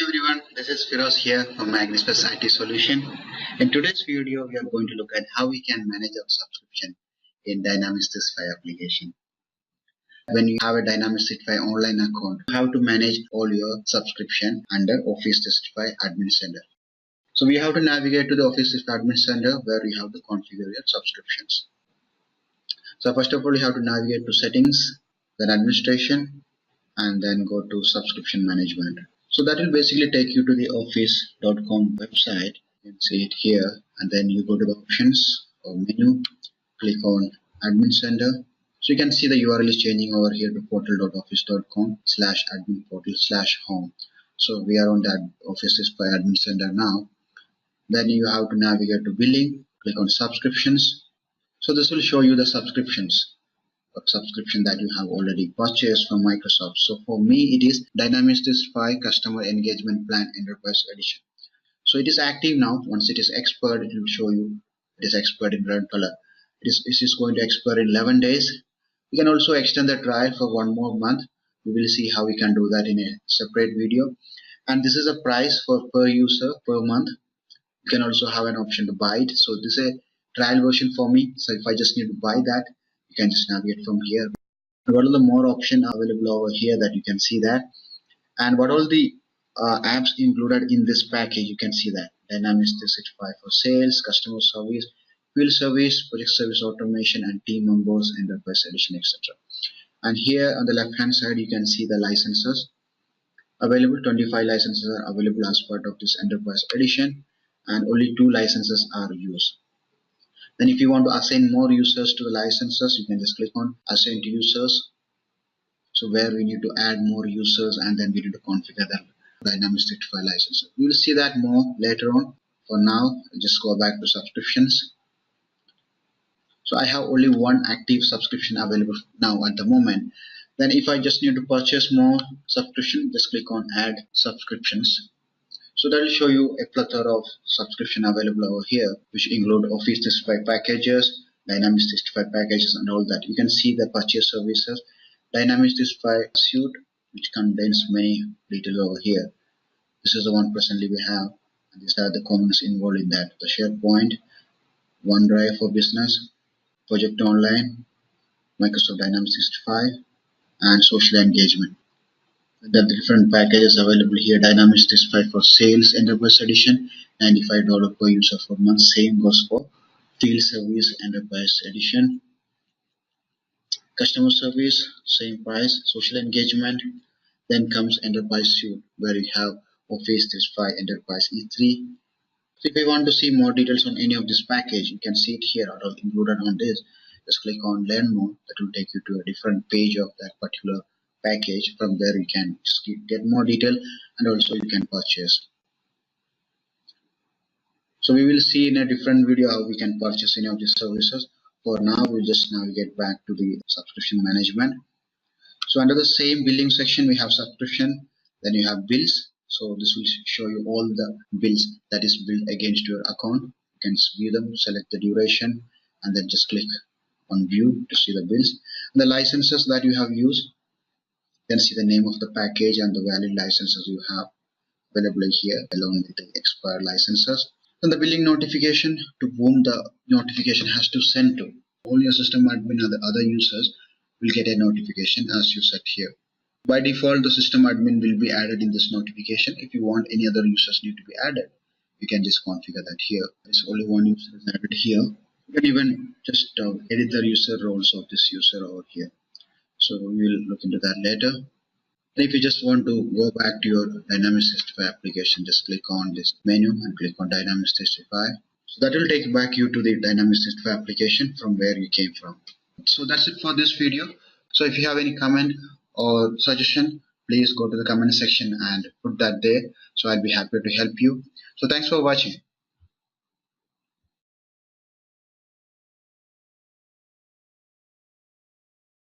Hey everyone, this is Firoz here from Magnispus IT Solution. In today's video, we are going to look at how we can manage our subscription in Dynamics 365 application. When you have a Dynamics 365 online account, you have to manage all your subscription under Office 365 Admin Center. So we have to navigate to the Office 365 Admin Center where we have to configure your subscriptions. So first of all, you have to navigate to Settings, then Administration, and then go to Subscription Management. So that will basically take you to the office.com website. You can see it here, and then you go to the options or menu, click on Admin Center. So you can see the URL is changing over here to portal.office.com/admin-portal/home. So we are on that Office by Admin Center now. Then you have to navigate to billing, click on subscriptions. So this will show you the subscriptions that you have already purchased from Microsoft. So for me, it is Dynamics 365 Customer Engagement Plan Enterprise Edition. So it is active now. Once it is expired, it will show you it is expired in red color. It is going to expire in 11 days. You can also extend the trial for one more month. We will see how we can do that in a separate video. And this is a price for per user per month. You can also have an option to buy it. So this is a trial version for me. So if I just need to buy that, you can just navigate from here. What are the more options available over here that you can see that, and what all the apps included in this package, you can see that Dynamics 365 for sales, customer service, field service, project service automation, and team members, enterprise edition, etc. And here on the left hand side, you can see the licenses available. 25 licenses are available as part of this enterprise edition, and only 2 licenses are used. Then if you want to assign more users to the licenses, you can just click on assign to users. So where we need to add more users, and then we need to configure the Dynamics 365 licenses. We will see that more later on. For now, I'll just go back to subscriptions. So I have only one active subscription available now at the moment. Then if I just need to purchase more subscription, just click on add subscriptions. So that will show you a plethora of subscription available over here, which include Office 365 packages, Dynamics 365 packages, and all that. You can see the purchase services, Dynamics 365 suite, which contains many details over here. This is the one presently we have, and these are the components involved in that: the SharePoint, OneDrive for Business, Project Online, Microsoft Dynamics 365, and Social Engagement. The different packages available here: Dynamics 365 for Sales Enterprise Edition, $95 per user per month. Same goes for Field Service Enterprise Edition. Customer Service, same price. Social Engagement. Then comes Enterprise Suite, where you have Office 365 Enterprise E3. So if you want to see more details on any of this package, you can see it here or included on this. Just click on Learn More. That will take you to a different page of that particular package. From there you can get more detail, and also you can purchase. So we will see in a different video how we can purchase any of these services. For now, we'll just navigate back to the subscription management. So under the same billing section, we have subscription, then you have bills. So this will show you all the bills that is billed against your account. You can view them, select the duration, and then just click on view to see the bills. And the licenses that you have used, then see the name of the package and the valid licenses you have available here along with the expired licenses. Then the billing notification, to whom the notification has to send to. All your system admin and the other users will get a notification as you set here. By default, the system admin will be added in this notification. If you want any other users need to be added, you can just configure that here. There's only one user is added here. You can even just edit the user roles of this user over here. So we will look into that later. And if you just want to go back to your Dynamics 365 application, just click on this menu and click on Dynamics 365. So that will take back you to the Dynamics 365 application from where you came from. So that's it for this video. So if you have any comment or suggestion, please go to the comment section and put that there. So I'll be happy to help you. So thanks for watching.